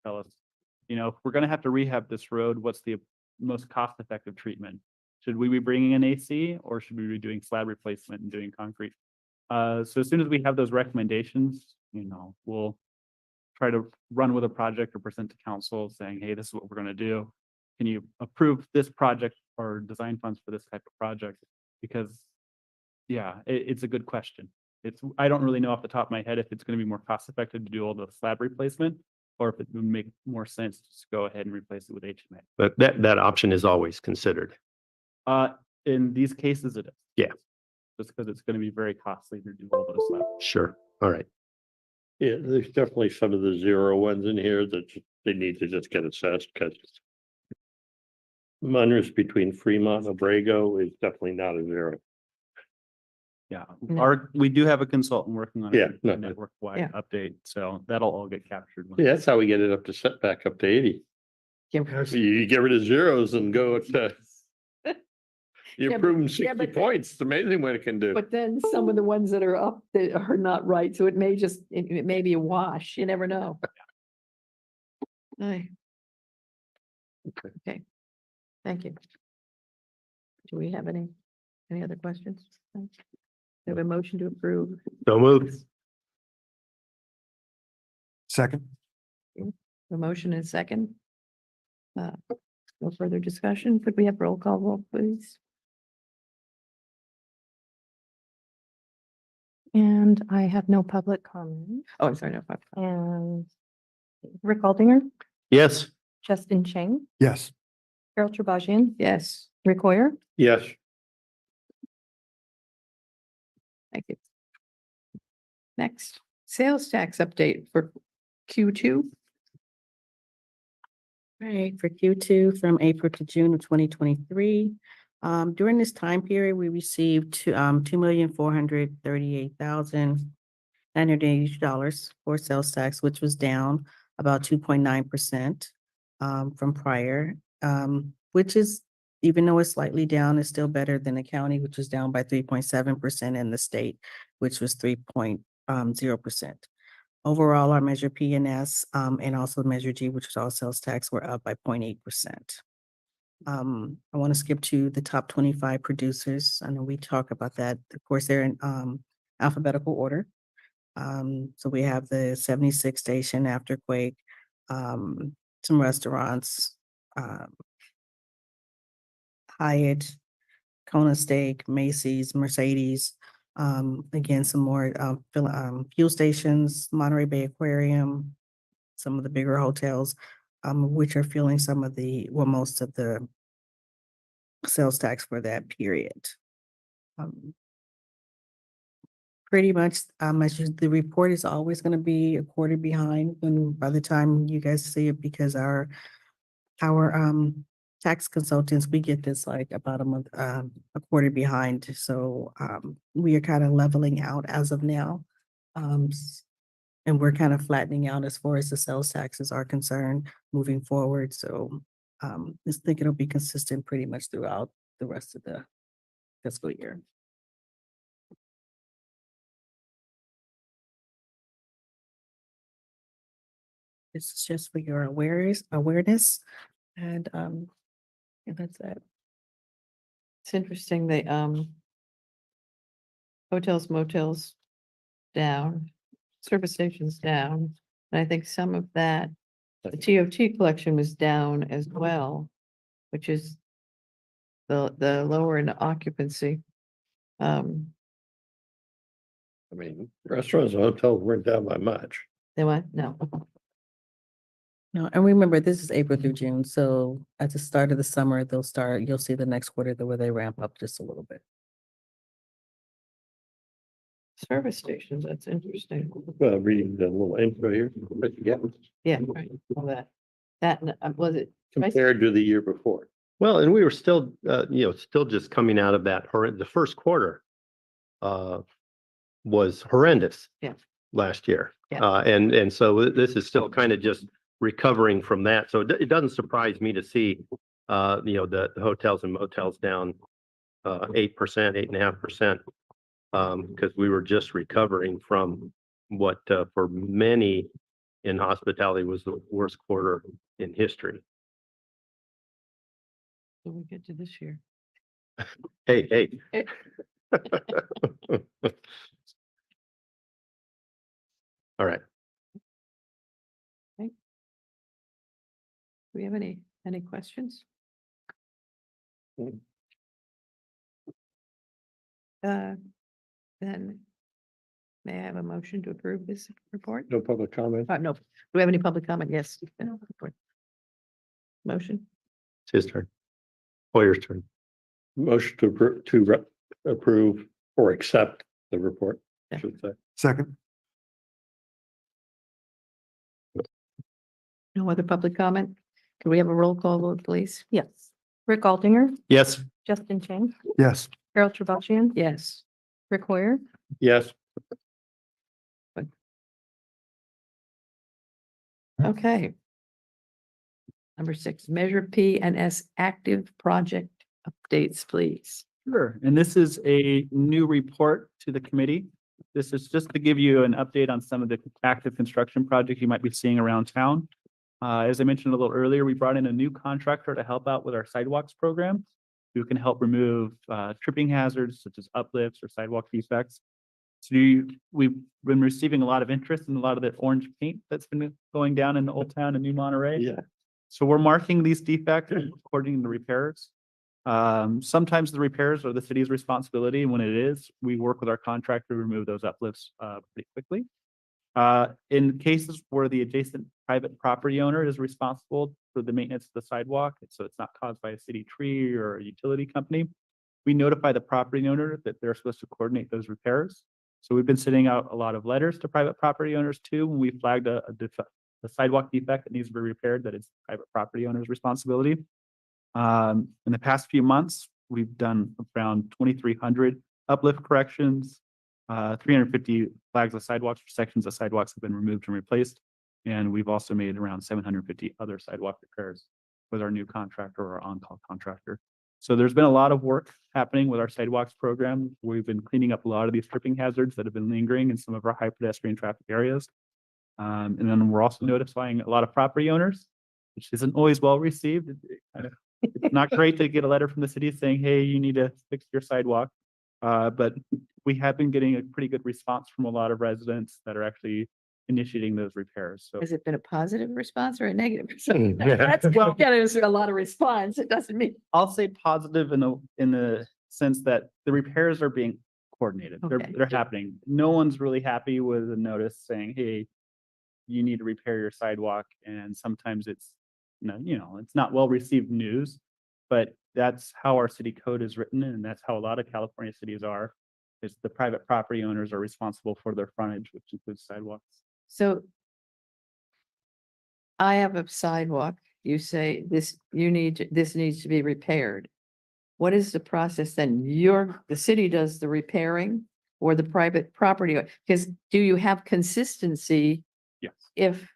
Tell us, if we're gonna have to rehab this road, what's the most cost-effective treatment? Should we be bringing in AC, or should we be doing slab replacement and doing concrete? So as soon as we have those recommendations, we'll try to run with a project or present to council saying, hey, this is what we're gonna do. Can you approve this project or design funds for this type of project? Because yeah, it's a good question. I don't really know off the top of my head if it's gonna be more cost effective to do all the slab replacement, or if it would make more sense to just go ahead and replace it with HMA. But that option is always considered. In these cases, it is. Yeah. Just because it's gonna be very costly to do all those slabs. Sure. All right. Yeah, there's definitely some of the zero ones in here that they need to just get assessed, because Monterey between Fremont and Abrego is definitely not a zero. Yeah, No. we do have a consultant working on Yeah, a no, network-wide Yeah. update, so that'll all get captured. Yeah, that's how we get it up to setback up to 80. You get rid of zeros and go to. You Yeah, improve but- 60 yeah, but- points. It's amazing what it can do. But then some of the ones that are up that are not right, so it may be a wash, you never know. Aye. Okay, thank you. Do we have any other questions? We have a motion to approve. So moved. Second, The motion is second. No further discussion. Could we have roll call vote, please? And I have no public comment. Oh, I'm sorry, no. And Rick Aldinger, Yes. Justin Chang, yes. Carol Turbagian, Yes, Rick Hoyer. Yes, thank you. Next, sales tax update for Q2. Right, for Q2 from April to June of 2023. During this time period, we received $2,438,980 for sales tax, which was down about 2.9% from prior, which is, even though it's slightly down, is still better than the county, which was down by 3.7%, and the state, which was 3.0%. Overall, our Measure P and S, and also Measure G, which was all sales tax, were up by 0.8%. I want to skip to the top 25 producers. I know we talk about that. Of course, they're in alphabetical order. So we have the 76 station after Quake, some restaurants, Hyatt, Kona Steak, Macy's, Mercedes. Again, some more fuel stations, Monterey Bay Aquarium, some of the bigger hotels, which are feeling most of the sales tax for that period. Pretty much, the report is always gonna be a quarter behind when, by the time you guys see it, because our tax consultants, we get this like about a month, a quarter behind. So, we are kind of leveling out as of now. And we're kind of flattening out as far as the sales taxes are concerned moving forward. So, I think it'll be consistent pretty much throughout the rest of the fiscal year. This is just for your awareness, and that's it. It's interesting, they, hotels, motels down, service stations down. And I think some of that, the TOT collection was down as well, which is the lower in occupancy. I mean, restaurants and hotels weren't down by much. They what? No. No, and remember, this is April through June, so at the start of the summer, you'll see the next quarter where they ramp up just a little bit. Service stations, that's interesting. Well, reading the little intro here, but yeah, Yeah, right, all that. That, was it? compared to the year before. Well, and we were still, still just coming out of that the first quarter was horrendous. Yeah. Last year. Yeah. And so this is still kind of just recovering from that. So it doesn't surprise me to see, the hotels and motels down 8%, 8.5%. Because we were just recovering from what for many in hospitality was the worst quarter in history. So we get to this year. Hey. All right. Do we have any questions? Then may I have a motion to approve this report? No public comment. No. Do we have any public comment? Yes. Motion? It's his turn. Hoyer's turn. Motion to approve or accept the report, I should say. Second, No other public comment? Can we have a roll call vote, please? Yes. Rick Aldinger, Yes. Justin Chang, yes. Carol Trabashian, Yes. Rick Hoyer, Yes, Okay. Number 6, Measure P and S active project updates, please. Sure, and this is a new report to the committee. This is just to give you an update on some of the active construction projects you might be seeing around town. As I mentioned a little earlier, we brought in a new contractor to help out with our sidewalks program, who can help remove tripping hazards such as uplifts or sidewalk defects. So we've been receiving a lot of interest in a lot of the orange paint that's been going down in Old Town and New Monterey. yeah. So we're marking these defects according to the repairs. Sometimes the repairs are the city's responsibility. And when it is, we work with our contractor to remove those uplifts pretty quickly. In cases where the adjacent private property owner is responsible for the maintenance of the sidewalk, so it's not caused by a city tree or a utility company, we notify the property owner that they're supposed to coordinate those repairs. So we've been sending out a lot of letters to private property owners too, when we flagged a sidewalk defect that needs to be repaired, that it's private property owner's responsibility. In the past few months, we've done around 2,300 uplift corrections, 350 flags of sidewalks for sections of sidewalks have been removed and replaced. And we've also made around 750 other sidewalk repairs with our new contractor or on-call contractor. So there's been a lot of work happening with our sidewalks program. We've been cleaning up a lot of these tripping hazards that have been lingering in some of our high pedestrian traffic areas. And then we're also notifying a lot of property owners, which isn't always well received. It's not great to get a letter from the city saying, hey, you need to fix your sidewalk. But we have been getting a pretty good response from a lot of residents that are actually initiating those repairs. So Has it been a positive response or a negative response? Yeah. That's, well, yeah, there's a lot of response. It doesn't mean. I'll say positive in the sense that the repairs are being coordinated. Okay. They're happening. No one's really happy with a notice saying, hey, you need to repair your sidewalk. And sometimes it's, it's not well received news, but that's how our city code is written. And that's how a lot of California cities are. It's the private property owners are responsible for their frontage, which includes sidewalks. So I have a sidewalk. You say this, this needs to be repaired. What is the process then? The city does the repairing or the private property? Because do you have consistency Yes. if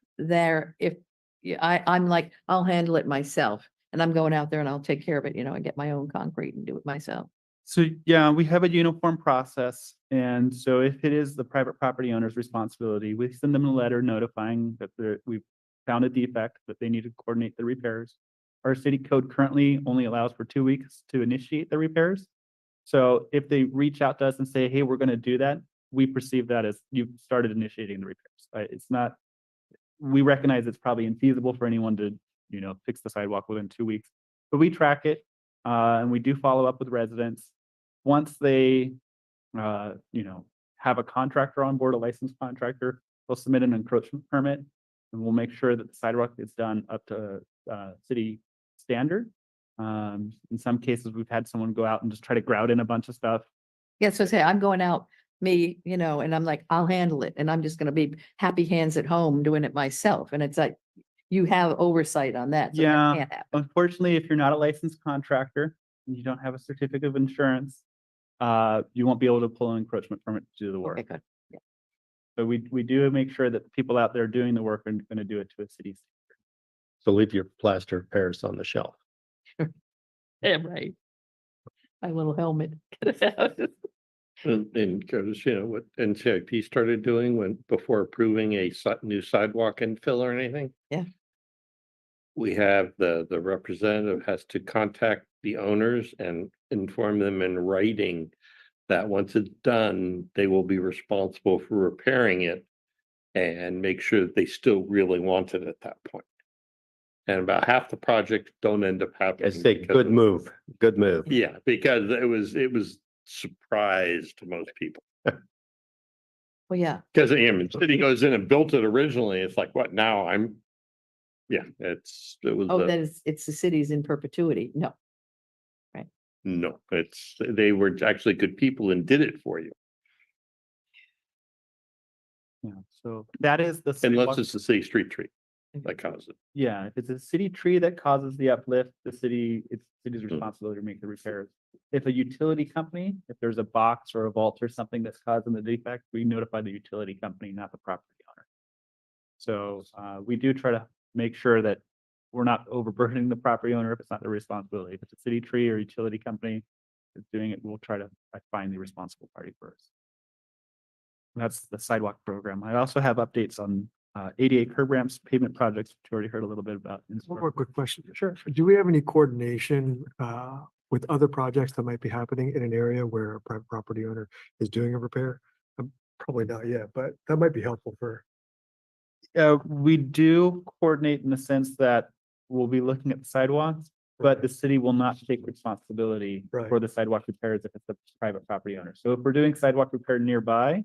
I'm like, I'll handle it myself and I'm going out there and I'll take care of it, and get my own concrete and do it myself. So, yeah, we have a uniform process. And so if it is the private property owner's responsibility, we send them a letter notifying that we've found a defect, that they need to coordinate the repairs. Our city code currently only allows for 2 weeks to initiate the repairs. So if they reach out to us and say, hey, we're going to do that, we perceive that as you've started initiating the repairs. It's not, we recognize it's probably infeasible for anyone to, fix the sidewalk within 2 weeks, but we track it, and we do follow up with residents. Once they, have a contractor on board, a licensed contractor, they'll submit an encroachment permit, and we'll make sure that the sidewalk is done up to city standard. In some cases, we've had someone go out and just try to grout in a bunch of stuff. Yeah, so say I'm going out, and I'm like, I'll handle it. And I'm just gonna be happy hands at home doing it myself. And it's like, you have oversight on that. So that Yeah. can't happen. Unfortunately, if you're not a licensed contractor and you don't have a certificate of insurance, you won't be able to pull an encroachment permit to do the work. Okay, good. So we do make sure that the people out there doing the work are going to do it to a city. So leave your plaster of Paris on the shelf. Yeah, right. My little helmet. And because, what NCIP started doing before approving a new sidewalk infill or anything. Yeah. We have the representative has to contact the owners and inform them in writing that once it's done, they will be responsible for repairing it and make sure that they still really want it at that point. And about half the projects don't end up I happening. say, because good of- move, good move. Yeah, because it was surprise to most people. Well, yeah, Because the city goes in and built it originally. It's like, what now? Yeah, it was, it's the cities in perpetuity. No. no, they were actually good people and did it for you. Yeah. So that is the Unless sidewalk. it's the city street tree that caused it. Yeah, if it's a city tree that causes the uplift, it's city's Hmm. responsibility to make the repairs. If a utility company, if there's a box or a vault or something that's causing the defect, we notify the utility company, not the property owner. So we do try to make sure that we're not overburdening the property owner if it's not their responsibility. If it's a city tree or utility company that's doing it, we'll try to find the responsible party first. That's the sidewalk program. I also have updates on ADA curb ramps, pavement projects, which you already heard a little bit about. One more quick question. Sure. Do we have any coordination with other projects that might be happening in an area where a private property owner is doing a repair? Probably not yet, but that might be helpful for. We do coordinate in the sense that we'll be looking at the sidewalks, but the city will not take responsibility Right. for the sidewalk repairs if it's a private property owner. So if we're doing sidewalk repair nearby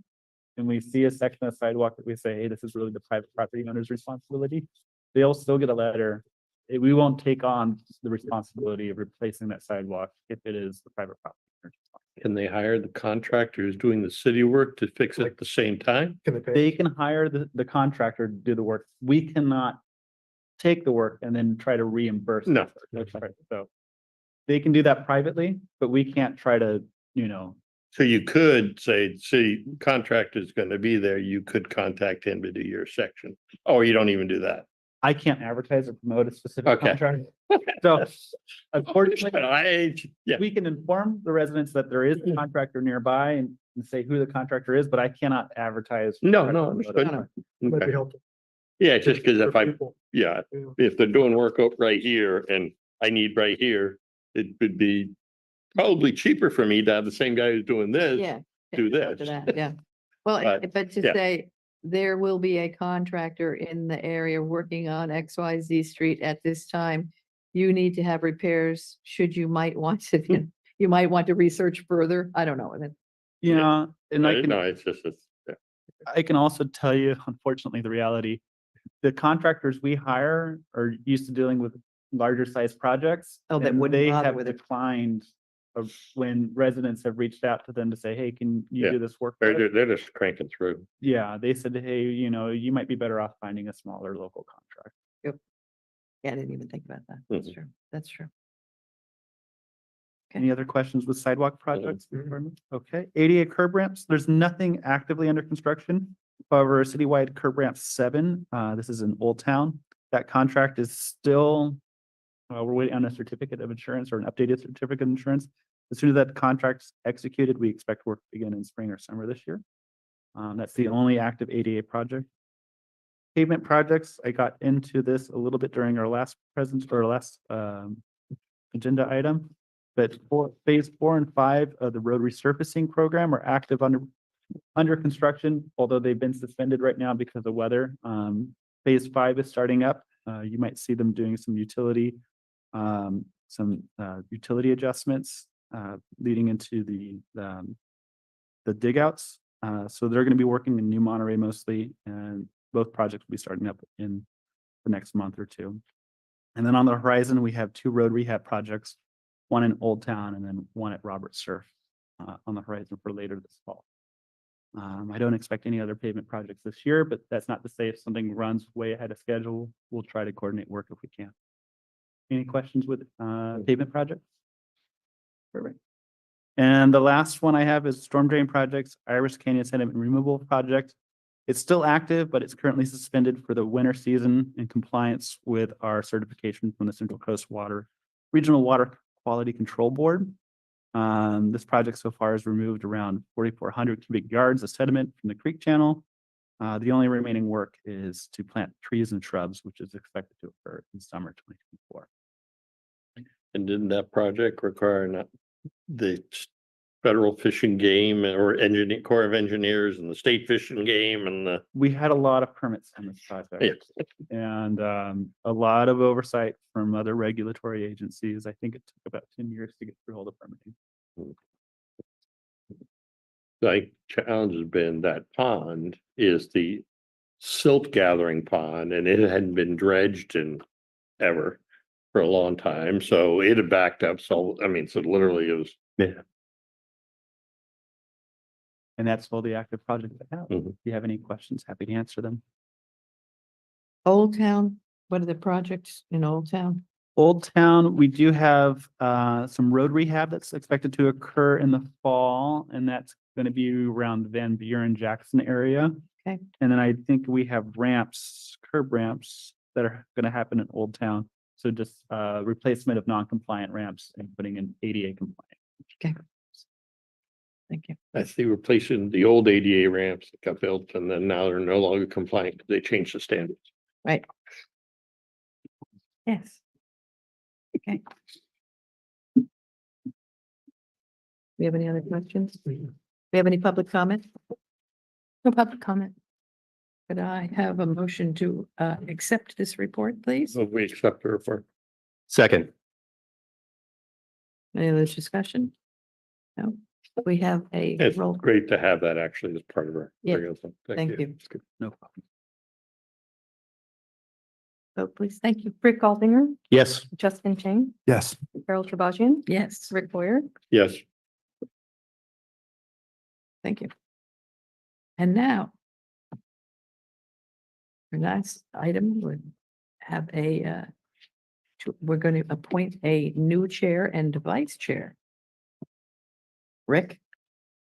and we see a section of sidewalk that we say, hey, this is really the private property owner's responsibility, they'll still get a letter. We won't take on the responsibility of replacing that sidewalk if it is the private property owner's responsibility. Can they hire the contractor who's doing the city work to fix it at the same time? Can they pay? They can hire the contractor to do the work. We cannot take the work and then try to reimburse. No. the contractor. So they can do that privately, but we can't try to, So you could say, city contractor is going to be there. You could contact him to do your section. Or you don't even do that. I can't advertise or promote a specific Okay. contract. So unfortunately, Yeah. we can inform the residents that there is a contractor nearby and say who the contractor is, but I cannot advertise. No, understood. Might be Okay. helpful. Yeah, just because for people. Yeah. if they're doing work up right here and I need right here, it would be probably cheaper for me to have the same guy who's doing this. Yeah. Do after this. that, yeah. Well, but to yeah. say, there will be a contractor in the area working on XYZ street at this time. You need to have repairs, you might want to, you might want to research further. I don't know. And then- Yeah, and I No, can, it's just, yeah. I can also tell you, unfortunately, the reality, the contractors we hire are used to dealing with larger size projects. Oh, that and wouldn't they bother have with it. declined when residents have reached out to them to say, hey, can you Yeah. do this work? for us?" They're just cranking through. Yeah, they said, hey, you might be better off finding a smaller local contract. Yeah, I didn't even think about that. That's Mhm. true. That's true. Any other questions with sidewalk projects? Okay, ADA curb ramps, there's nothing actively under construction. However, citywide curb ramp 7, this is in Old Town. That contract is still, we're waiting on a certificate of insurance or an updated certificate of insurance. As soon as that contract's executed, we expect work to begin in spring or summer this year. That's the only active ADA project. Pavement projects, I got into this a little bit during our last agenda item. But for phase 4 and 5 of the road resurfacing program are active under construction, although they've been suspended right now because of weather. Phase 5 is starting up. You might see them doing some utility adjustments leading into the dig outs. So they're going to be working in New Monterey mostly, and both projects will be starting up in the next month or two. And then on the horizon, we have 2 road rehab projects, one in Old Town and then one at Robert Surf on the horizon for later this fall. I don't expect any other pavement projects this year, but that's not to say if something runs way ahead of schedule, we'll try to coordinate work if we can. Any questions with pavement projects? Perfect. And the last one I have is storm drain projects, Iris Canyon sediment removal project. It's still active, but it's currently suspended for the winter season in compliance with our certification from the Central Coast Regional Water Quality Control Board. This project so far has removed around 4,400 cubic yards of sediment from the creek channel. The only remaining work is to plant trees and shrubs, which is expected to occur in summer 2024. And didn't that project require the federal fish and game or Corps of Engineers and the state fish and game and the? We had a lot of permits on this project and a lot of oversight from other regulatory agencies. I think it took about 10 years to get through all the permitting. Like challenge has been that pond is the silt gathering pond and it hadn't been dredged in ever for a long time. So it had backed up. So, I mean, so literally it was. Yeah. And that's all the active projects I have. Mhm. If you have any questions, happy to answer them. Old Town, what are the projects in Old Town? Old Town, we do have some road rehab that's expected to occur in the fall, and that's going to be around the Van Buren Jackson area. Okay. And then I think we have curb ramps that are going to happen in Old Town. So just replacement of non-compliant ramps and putting in ADA compliant. Okay. Thank you. I see replacing the old ADA ramps that got built and then now they're no longer compliant because they changed the standards. Right. Yes. Okay. We have any other questions? We have any public comment? No public comment. Could I have a motion to accept this report, please? So we accept the report. Second. Any other discussion? No, we have a It's roll. great to have that actually as part of our. Yeah. regular thing. Thank you. It's good. No problem. Vote, please. Thank you. Rick Aldinger, Yes. Justin Chang, Yes. Carol Trabajian, Yes, Rick Boyer. Yes, thank you. And now our last item would have we're going to appoint a new chair and vice chair. Rick?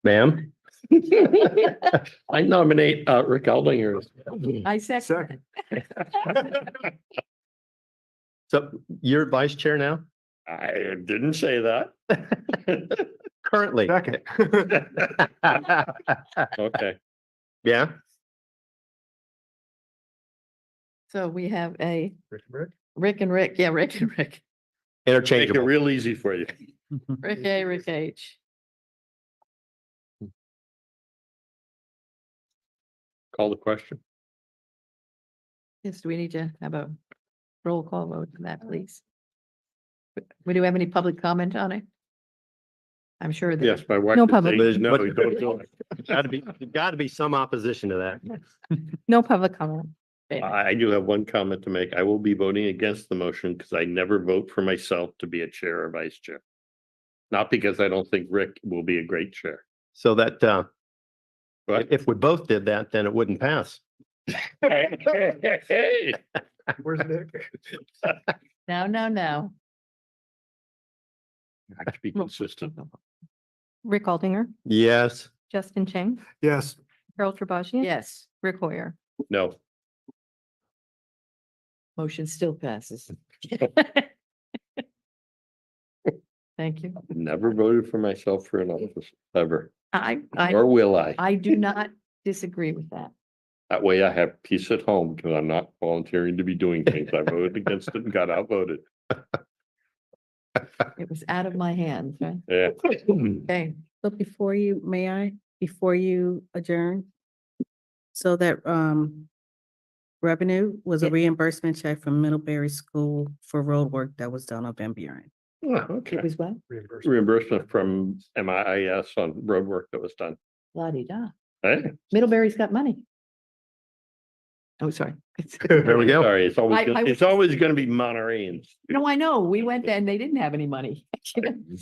Ma'am. I nominate Rick Aldinger. I second. So you're vice chair now? I didn't say that. Currently. Second. Okay, Yeah. So we have a Rick? Rick and Rick. Yeah, Rick and Rick. make it Interchangeable. real easy for you. Rick A, Rick H. Call the question. Yes, do we need to have a roll call vote on that, please? We do have any public comment on it? I'm sure that. Yes, my wife. No would public. say, There's No, no- you don't do it. Gotta be some opposition to that. No public comment. I do have one comment to make. I will be voting against the motion because I never vote for myself to be a chair or vice chair. Not because I don't think Rick will be a great chair. So that, But if we both did that, then it wouldn't pass. hey, Where's Nick? Now. I have to be consistent. Rick Aldinger, Yes. Justin Chang, Yes, Carol Tribachian. Yes, Rick Hoyer. No, motion still passes. Thank you. never voted for myself for an office ever, I or will I? I do not disagree with that. That way I have peace at home because I'm not volunteering to be doing things. I voted against it and got outvoted. It was out of my hands, right? Yeah. Okay, But before you adjourn? So that, revenue was a Yeah. reimbursement check from Middlebury School for road work that was done up in Buren. Oh, okay. it was well, reimbursement. Reimbursement from MIS on road work that was done. la-di-da. Hey, Middlebury's got money. Oh, sorry. There we go. sorry, it's always, I it's was- always gonna be Montereyans. No, I know. We went there and they didn't have any money. They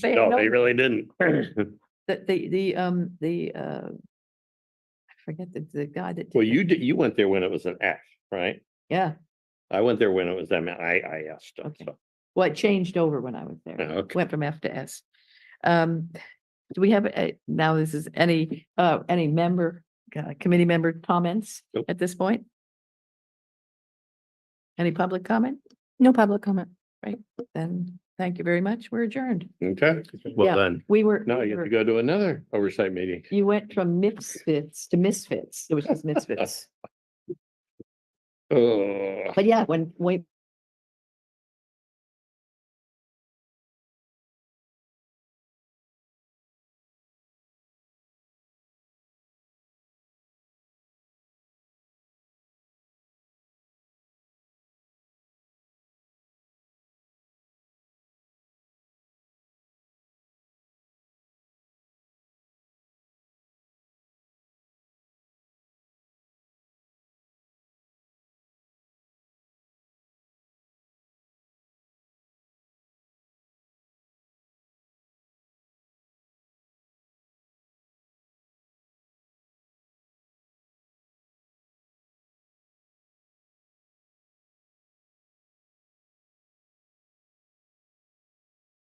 had No, no- they really didn't. I forget the guy that. Well, did you it. did, you went there when it was an F, right? Yeah, I went there when it was MIS stuff, Okay. so. well, it changed over when I was there. Yeah, okay. Went from F to S. Do we have now this is any member, committee member comments Nope. at this point? Any public comment? No public comment. Then thank you very much. We're adjourned. Okay, Well Yeah. done. We were. now we you have were- to go to another oversight meeting. You went from misfits to misfits. It was just misfits. Oh. But yeah, when